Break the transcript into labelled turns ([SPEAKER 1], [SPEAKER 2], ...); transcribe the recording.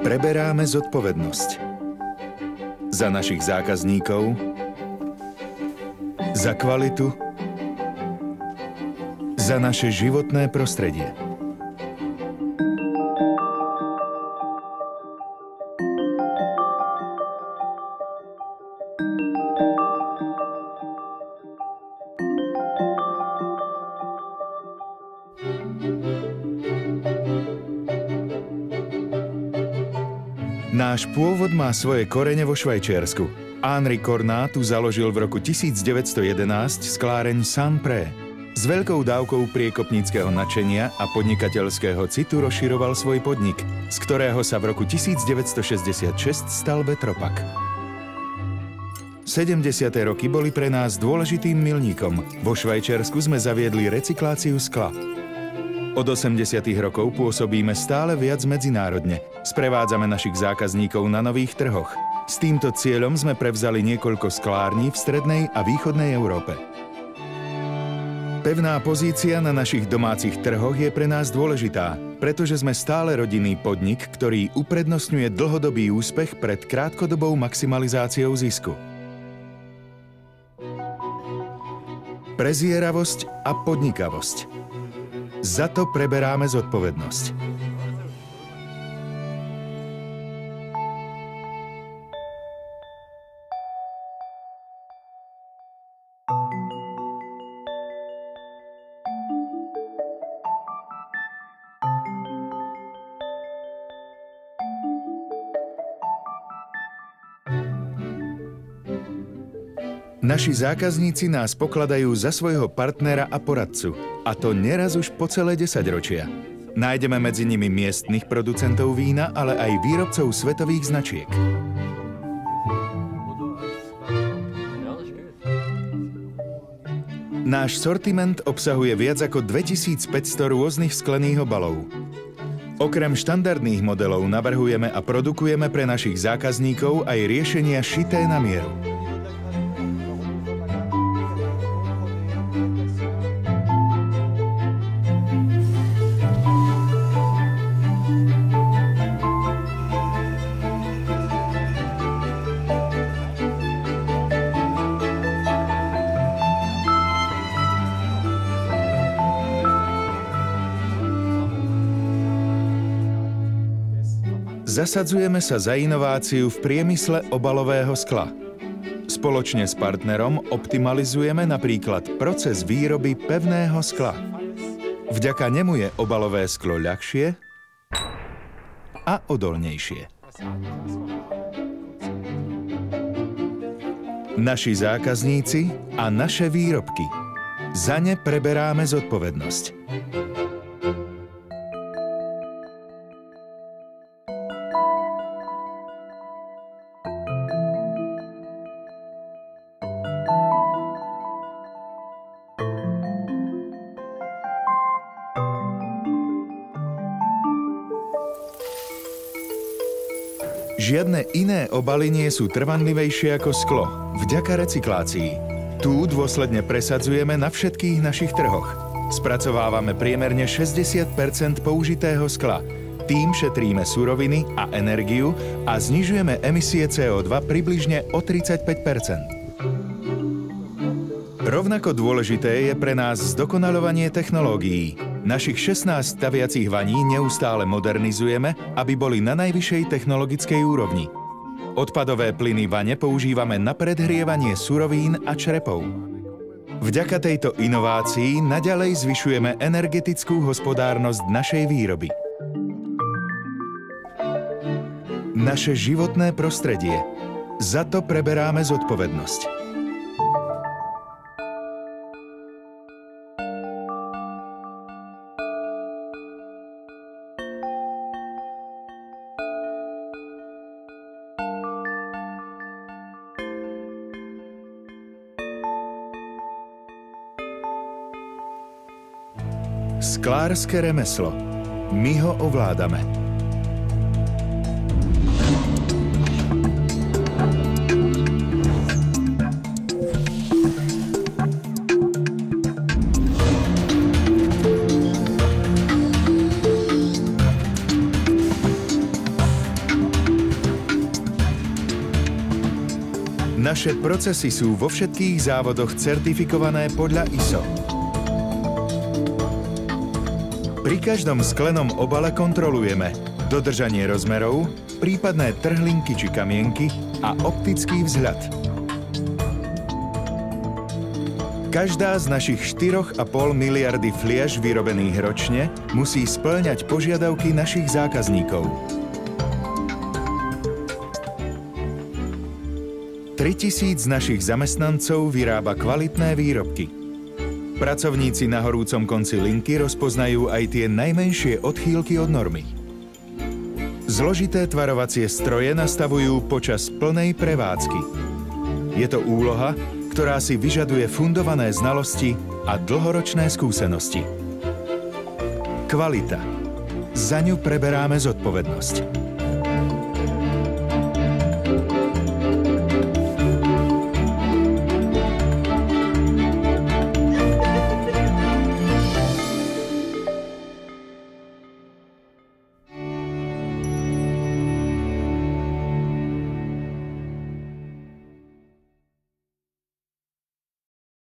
[SPEAKER 1] preberáme zodpovednosť za našich zákazníkov, za kvalitu, za naše životné prostredie. Náš pôvod má svoje korene vo Švajčiarsku. Henri Cornat tu založil v roku 1911 skláreň Saint-Pré. S veľkou dávkou priekopníckeho nadšenia a podnikateľského citu rozširoval svoj podnik, z ktorého sa v roku 1966 stal Vetropak. 70. roky boli pre nás dôležitým milníkom. Vo Švajčiarsku sme zaviedli recykláciu skla. Od 80. rokov pôsobíme stále viac medzinárodne. Sprevádzame našich zákazníkov na nových trhoch. S týmto cieľom sme prevzali niekoľko sklární v strednej a východnej Európe. Pevná pozícia na našich domácich trhoch je pre nás dôležitá, pretože sme stále rodinný podnik, ktorý uprednostňuje dlhodobý úspech pred krátkodobou maximalizáciou zisku. Prezieravosť a podnikavosť. Za to preberáme zodpovednosť. Naši zákazníci nás pokladajú za svojho partnera a poradcu, a to neraz už po celé 10 ročia. Nájdeme medzi nimi miestnych producentov vína, ale aj výrobcov svetových značiek. Náš sortiment obsahuje viac ako 2500 rôznych sklených obalov. Okrem štandardných modelov navrhujeme a produkujeme pre našich zákazníkov aj riešenia šité na mieru. Zasadzujeme sa za inováciu v priemysle obalového skla. Spoločne s partnerom optimalizujeme napríklad proces výroby pevného skla. Vďaka nemu je obalové sklo ľahšie a odolnejšie. Naši zákazníci a naše výrobky. Za ne preberáme zodpovednosť. Žiadne iné obaly nie sú trvanlivejšie ako sklo, vďaka recyklácii. Tu dôsledne presadzujeme na všetkých našich trhoch. Spracovávame priemerne 60% použitého skla. Tým šetríme suroviny a energiu a znižujeme emisie CO2 približne o 35%. Rovnako dôležité je pre nás zdokonaľovanie technológií. Našich 16 staviacich vaní neustále modernizujeme, aby boli na najvyššej technologickej úrovni. Odpadové plyny vane používame na predhrievanie surovín a črepov. Vďaka tejto inovácii naďalej zvyšujeme energetickú hospodárnosť našej výroby. Naše životné prostredie. Za to preberáme zodpovednosť. Sklárske remeslo. My ho ovládame. Naše procesy sú vo všetkých závodoch certifikované podľa ISO. Pri každom sklenom obale kontrolujeme dodržanie rozmerov, prípadné trhlinky či kamienky a optický vzhľad. Každá z našich 4,5 miliardy fliaž vyrobených ročne musí spĺňať požiadavky našich zákazníkov. 3000 našich zamestnancov vyrába kvalitné výrobky. Pracovníci na horúcom konci linky rozpoznajú aj tie najmenšie odchýlky od normy. Zložité tvarovacie stroje nastavujú počas plnej prevádzky. Je to úloha, ktorá si vyžaduje fundované znalosti a dlhoročné skúsenosti. Kvalita. Za ňu preberáme zodpovednosť.